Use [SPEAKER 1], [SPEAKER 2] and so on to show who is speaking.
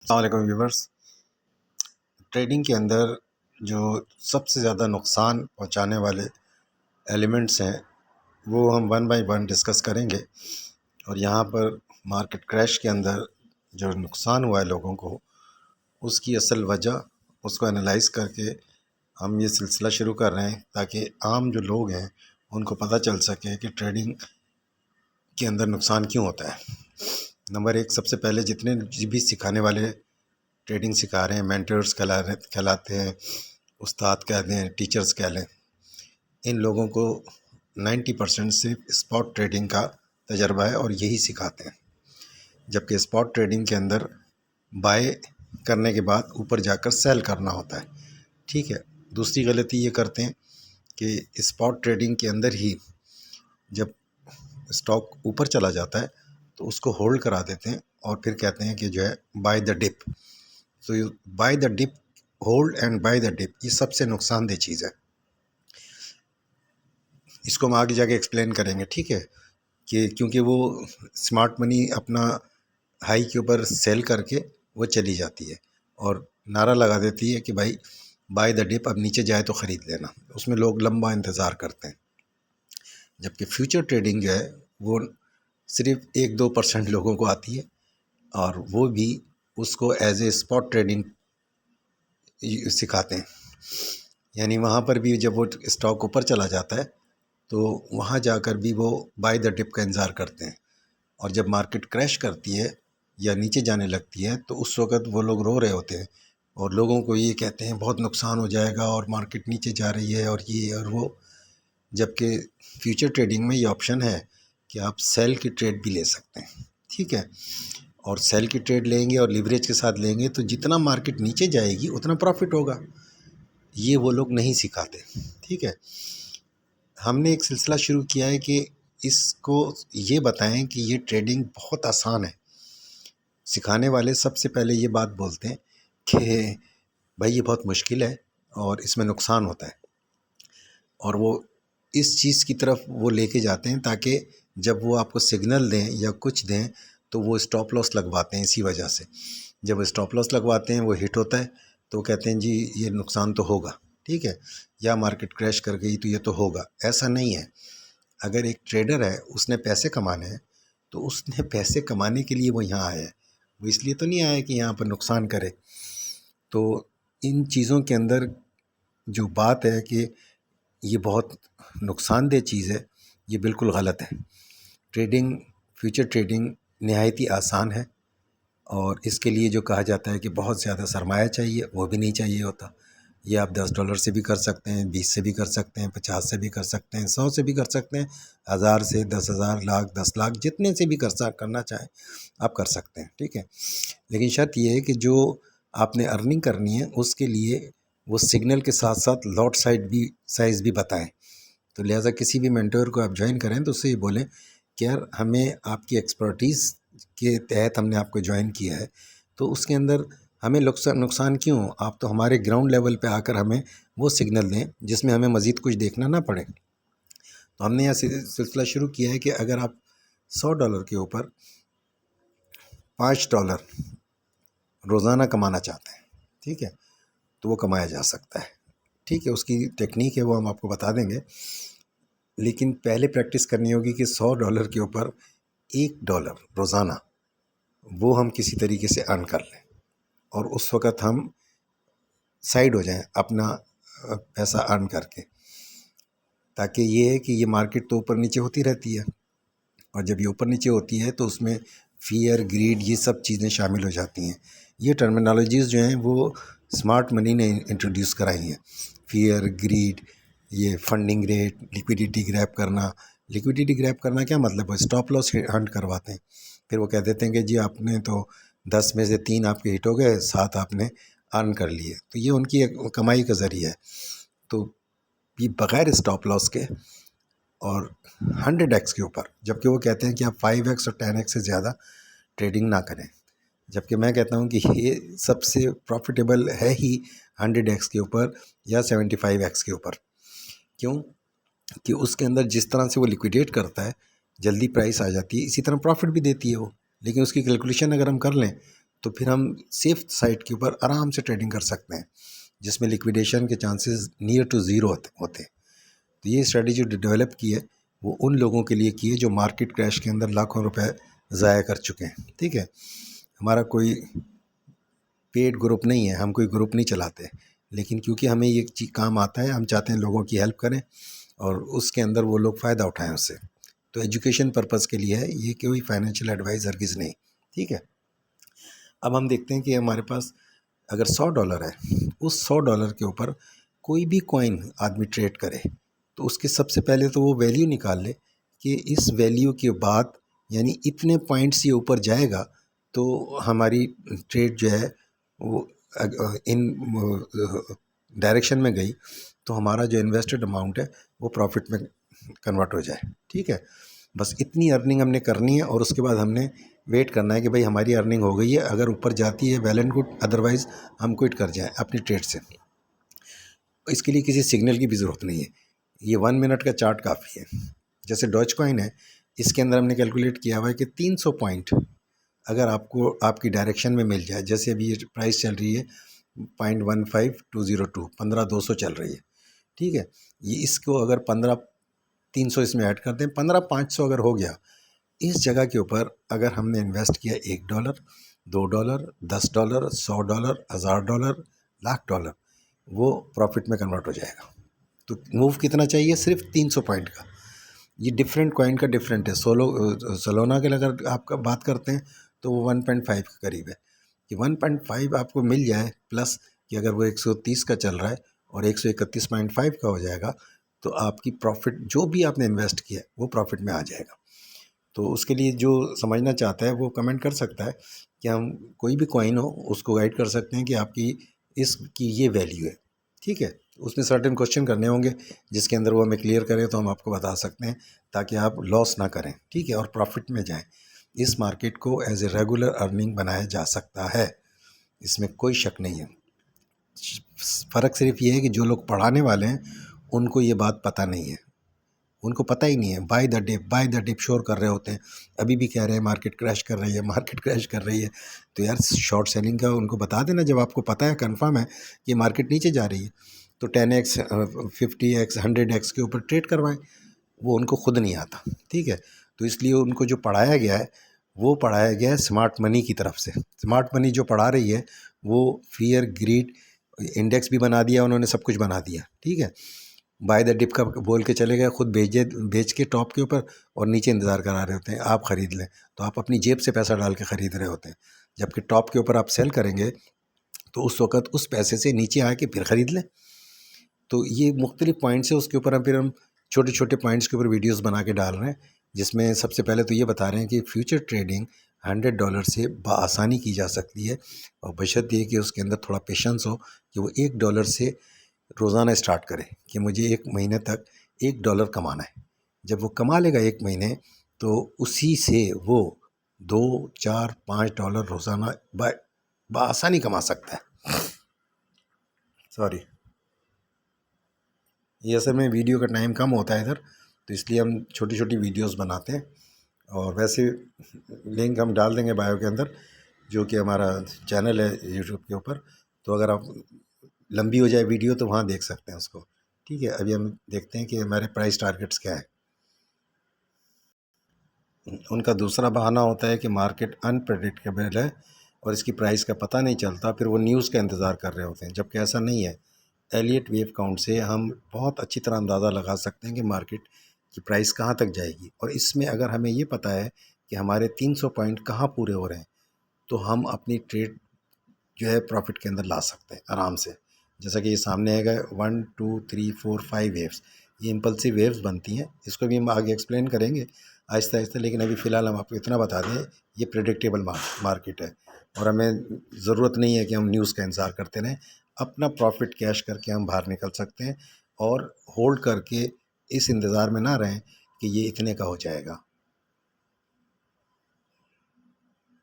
[SPEAKER 1] अस्सलाम viewers. Trading के अंदर जो सबसे ज़्यादा नुकसान पहुंचाने वाले एलिमेंट्स हैं वो हम वन बाय वन डिस्कस करेंगे। और यहाँ पर मार्केट क्रैश के अंदर जो नुकसान हुआ है लोगों को, उसकी असल वजह, उसको एनालाइज करके हम ये सिलसिला शुरू कर रहे हैं ताकि आम जो लोग हैं उनको पता चल सके कि ट्रेडिंग के अंदर नुकसान क्यों होता है। नंबर एक, सबसे पहले जितने भी सिखाने वाले ट्रेडिंग सिखा रहे हैं, मेंटर्स कहलाते हैं, उस्ताद कहते हैं, टीचर्स कह लें, इन लोगों को 90% सिर्फ स्पॉट ट्रेडिंग का तजर्बा है और यही सिखाते हैं। जबकि स्पॉट ट्रेडिंग के अंदर बाय करने के बाद ऊपर जाकर सेल करना होता है। ठीक है। दूसरी गलती ये करते हैं कि स्पॉट ट्रेडिंग के अंदर ही जब स्टॉक ऊपर चला जाता है तो उसको होल्ड करा देते हैं और फिर कहते हैं कि जो है बाय द डिप। तो you buy the dip, hold and buy the dip, ये सबसे नुकसानदेह चीज़ है। इसको हम आगे जाके एक्सप्लेन करेंगे। ठीक है। कि क्योंकि वो स्मार्ट मनी अपना हाई के ऊपर सेल करके वो चली जाती है और नारा लगा देती है कि भाई बाय द डिप, अब नीचे जाए तो ख़रीद लेना। उसमें लोग लंबा इंतज़ार करते हैं। जबकि फ्यूचर ट्रेडिंग जो है वो सिर्फ 1-2% लोगों को आती है और वो भी उसको एज ए स्पॉट ट्रेडिंग सिखाते हैं। यानी वहाँ पर भी जब वो स्टॉक ऊपर चला जाता है तो वहाँ जाकर भी वो बाय द डिप का इंतज़ार करते हैं। और जब मार्केट क्रैश करती है या नीचे जाने लगती है तो उस वक़्त वो लोग रो रहे होते हैं और लोगों को ये कहते हैं बहुत नुकसान हो जाएगा और मार्केट नीचे जा रही है और ये और वो। जबकि फ्यूचर ट्रेडिंग में ये ऑप्शन है कि आप सेल की ट्रेड भी ले सकते हैं। ठीक है। और सेल की ट्रेड लेंगे और लिवरेज के साथ लेंगे तो जितना मार्केट नीचे जाएगी उतना प्रॉफिट होगा। ये वो लोग नहीं सिखाते। ठीक है। हमने एक सिलसिला शुरू किया है कि इसको ये बताएं कि ये ट्रेडिंग बहुत आसान है। सिखाने वाले सबसे पहले ये बात बोलते हैं कि भाई ये बहुत मुश्किल है और इसमें नुकसान होता है, और वो इस चीज़ की तरफ वो लेके जाते हैं ताकि जब वो आपको सिग्नल दें या कुछ दें तो वो स्टॉप लॉस लगवाते हैं। इसी वजह से जब स्टॉप लॉस लगवाते हैं वो हिट होता है तो कहते हैं जी ये नुकसान तो होगा। ठीक है। या मार्केट क्रैश कर गई तो ये तो होगा। ऐसा नहीं है। अगर एक ट्रेडर है, उसने पैसे कमाने हैं तो उसने पैसे कमाने के लिए वो यहाँ आया है। वो इसलिए तो नहीं आया कि यहाँ पर नुकसान करे। तो इन चीज़ों के अंदर जो बात है कि ये बहुत नुकसानदेह चीज़ है, ये बिल्कुल गलत है। ट्रेडिंग, फ्यूचर ट्रेडिंग नहायत ही आसान है और इसके लिए जो कहा जाता है कि बहुत ज़्यादा सरमाया चाहिए, वो भी नहीं चाहिए होता। ये आप $10 से भी कर सकते हैं, 20 से भी कर सकते हैं, 50 से भी कर सकते हैं, 100 से भी कर सकते हैं, 1000 से, 10,000, लाख, 10 लाख, जितने से भी करना चाहें आप कर सकते हैं। ठीक है। लेकिन शर्त ये है कि जो आपने अर्निंग करनी है उसके लिए वो सिग्नल के साथ साथ लॉट साइज़ भी बताएं। तो लिहाजा किसी भी मेंटर को आप ज्वाइन करें तो उससे ये बोलें कि यार हमें आपकी एक्सपर्टीज़ के तहत हमने आपको ज्वाइन किया है, तो उसके अंदर हमें नुकसान क्यों, आप तो हमारे ग्राउंड लेवल पे आकर हमें वो सिग्नल दें जिसमें हमें मज़ीद कुछ देखना ना पड़े। तो हमने यह सिलसिला शुरू किया है कि अगर आप $100 के ऊपर $5 रोज़ाना कमाना चाहते हैं, ठीक है, तो वो कमाया जा सकता है। ठीक है। उसकी टेक्निक है, वो हम आपको बता देंगे। लेकिन पहले प्रैक्टिस करनी होगी कि $100 के ऊपर $1 रोज़ाना वो हम किसी तरीके से अर्न कर लें और उस वक़्त हम साइड हो जाएं अपना पैसा अर्न करके। ताकि ये है कि ये मार्केट तो ऊपर नीचे होती रहती है और जब ये ऊपर नीचे होती है तो उसमें फियर, ग्रीड, ये सब चीज़ें शामिल हो जाती हैं। ये टर्मिनोलॉजीज़ जो हैं वो स्मार्ट मनी ने इंट्रोड्यूस कराई हैं। फियर, ग्रीड, ये फंडिंग रेट, लिक्विडिटी ग्रैब करना। लिक्विडिटी ग्रैब करना क्या मतलब है? स्टॉप लॉस हंट करवाते हैं। फिर वो कह देते हैं कि जी आपने तो 10 में से 3 आपके हिट हो गए, 7 आपने अर्न कर लिए। तो ये उनकी एक कमाई का ज़रिया है। तो ये बग़ैर स्टॉप लॉस के और 100x के ऊपर, जबकि वो कहते हैं कि आप 5x और 10x से ज़्यादा ट्रेडिंग ना करें। जबकि मैं कहता हूँ कि ये सबसे प्रॉफिटेबल है ही 100x के ऊपर या 75x के ऊपर। क्यों? कि उसके अंदर जिस तरह से वो लिक्विडेट करता है, जल्दी प्राइस आ जाती है, इसी तरह प्रॉफिट भी देती है वो। लेकिन उसकी कैलकुलेशन अगर हम कर लें तो फिर हम सेफ साइड के ऊपर आराम से ट्रेडिंग कर सकते हैं, जिसमें लिक्विडेशन के चांसेस नियर टू ज़ीरो होते हैं। तो ये स्ट्रेटजी जो डेवलप की है वो उन लोगों के लिए की है जो मार्केट क्रैश के अंदर लाखों रुपए ज़ाया कर चुके हैं। ठीक है, हमारा कोई पेड ग्रुप नहीं है, हम कोई ग्रुप नहीं चलाते, लेकिन क्योंकि हमें ये चीज़ काम आता है, हम चाहते हैं लोगों की हेल्प करें और उसके अंदर वो लोग फ़ायदा उठाएं उससे। तो एजुकेशन पर्पज़ के लिए है ये, कोई फाइनेंशियल एडवाइस हरगिज़ नहीं। ठीक है, अब हम देखते हैं कि हमारे पास अगर $100 है, उस $100 के ऊपर कोई भी कॉइन आदमी ट्रेड करे तो उसके सबसे पहले तो वो वैल्यू निकाल ले कि इस वैल्यू के बाद यानी इतने पॉइंट्स ये ऊपर जाएगा तो हमारी ट्रेड जो है वो इन डायरेक्शन में गई तो हमारा जो इन्वेस्टेड अमाउंट है वो प्रॉफिट में कन्वर्ट हो जाए। ठीक है, बस इतनी अर्निंग हमने करनी है और उसके बाद हमने वेट करना है कि भाई हमारी अर्निंग हो गई है, अगर ऊपर जाती है वेल एंड गुड, अदरवाइज़ हम क्विट कर जाएं अपनी ट्रेड से। इसके लिए किसी सिग्नल की भी ज़रूरत नहीं है, ये 1 मिनट का चार्ट काफ़ी है। जैसे डॉज कॉइन है, इसके अंदर हमने कैलकुलेट किया हुआ है कि 300 पॉइंट अगर आपको आपकी डायरेक्शन में मिल जाए, जैसे अभी ये प्राइस चल रही है 0.15202, 15,200 चल रही है। ठीक है, ये इसको अगर 15,300 इसमें ऐड कर दें, 15,500 अगर हो गया, इस जगह के ऊपर अगर हमने इन्वेस्ट किया $1, $2, $10, $100, $1,000, $1,00,000, वो प्रॉफिट में कन्वर्ट हो जाएगा। तो मूव कितना चाहिए? सिर्फ 300 पॉइंट का। ये डिफरेंट कॉइन का डिफरेंट है। सोलोना के अगर आपका बात करते हैं तो वो 1.5 के करीब है कि 1.5 आपको मिल जाए, प्लस कि अगर वो 130 का चल रहा है और 131.5 का हो जाएगा तो आपकी प्रॉफिट जो भी आपने इन्वेस्ट किया है वो प्रॉफिट में आ जाएगा। तो उसके लिए जो समझना चाहता है वो कमेंट कर सकता है कि हम कोई भी कॉइन हो उसको गाइड कर सकते हैं कि आपकी इसकी ये वैल्यू है। ठीक है, उसमें सर्टेन क्वेश्चन करने होंगे जिसके अंदर वो हमें क्लियर करें तो हम आपको बता सकते हैं, ताकि आप लॉस ना करें। ठीक है, और प्रॉफिट में जाएं। इस मार्केट को एज ए रेगुलर अर्निंग बनाया जा सकता है, इसमें कोई शक नहीं है। फ़र्क सिर्फ ये है कि जो लोग पढ़ाने वाले हैं उनको ये बात पता नहीं है, उनको पता ही नहीं है। बाय द डिप शोर कर रहे होते हैं, अभी भी कह रहे हैं मार्केट क्रैश कर रही है, मार्केट क्रैश कर रही है। तो यार शॉर्ट सेलिंग का उनको बता देना, जब आपको पता है कंफर्म है कि मार्केट नीचे जा रही है तो 10x 50x 100x के ऊपर ट्रेड करवाएं। वो उनको खुद नहीं आता। ठीक है, तो इसलिए उनको जो पढ़ाया गया है वो पढ़ाया गया है स्मार्ट मनी की तरफ से। स्मार्ट मनी जो पढ़ा रही है वो फियर ग्रीड इंडेक्स भी बना दिया उन्होंने, सब कुछ बना दिया। ठीक है, बाय द डिप का बोल के चले गए, खुद बेच के टॉप के ऊपर और नीचे इंतज़ार करा रहे होते हैं आप ख़रीद लें, तो आप अपनी जेब से पैसा डाल के ख़रीद रहे होते हैं। जबकि टॉप के ऊपर आप सेल करेंगे तो उस वक़्त उस पैसे से नीचे आके फिर ख़रीद लें। तो ये मुख्तलिफ पॉइंट्स है, उसके ऊपर हम छोटे छोटे पॉइंट्स के ऊपर वीडियोस बना के डाल रहे हैं, जिसमें सबसे पहले तो ये बता रहे हैं कि फ्यूचर ट्रेडिंग $100 से बआसानी की जा सकती है, और बशर्ते ये कि उसके अंदर थोड़ा पेशेंस हो कि वो $1 से रोज़ाना स्टार्ट करे कि मुझे 1 महीने तक $1 कमाना है। जब वो कमा लेगा 1 महीने तो उसी से वो 2, 4, $5 रोज़ाना बआसानी कमा सकता है। सॉरी, ये असल में वीडियो का टाइम कम होता है इधर, तो इसलिए हम छोटी छोटी वीडियोस बनाते हैं। और वैसे लिंक हम डाल देंगे बायो के अंदर, जो कि हमारा चैनल है यूट्यूब के ऊपर, तो अगर आप लंबी हो जाए वीडियो तो वहाँ देख सकते हैं उसको। ठीक है, अभी हम देखते हैं कि हमारे प्राइस टारगेट्स क्या है। उनका दूसरा बहाना होता है कि मार्केट अनप्रेडिक्टेबल है और इसकी प्राइस का पता नहीं चलता, फिर वो न्यूज़ का इंतज़ार कर रहे होते हैं, जबकि ऐसा नहीं है। एलियट वेव काउंट से हम बहुत अच्छी तरह अंदाज़ा लगा सकते हैं कि मार्केट की प्राइस कहाँ तक जाएगी, और इसमें अगर हमें ये पता है कि हमारे 300 पॉइंट कहाँ पूरे हो रहे हैं तो हम अपनी ट्रेड जो है प्रॉफिट के अंदर ला सकते हैं आराम से। जैसा कि ये सामने है 1 2 3 4 5 वेव्स, ये इम्पल्सिव वेव्स बनती हैं, इसको भी हम आगे एक्सप्लेन करेंगे आहिस्ता आहिस्ता, लेकिन अभी फ़िलहाल हम आपको इतना बता दें ये प्रेडिक्टेबल मार्केट है और हमें ज़रूरत नहीं है कि हम न्यूज़ का इंतज़ार करते रहें। अपना प्रॉफिट कैश करके हम बाहर निकल सकते हैं और होल्ड करके इस इंतज़ार में ना रहें कि ये इतने का हो जाएगा।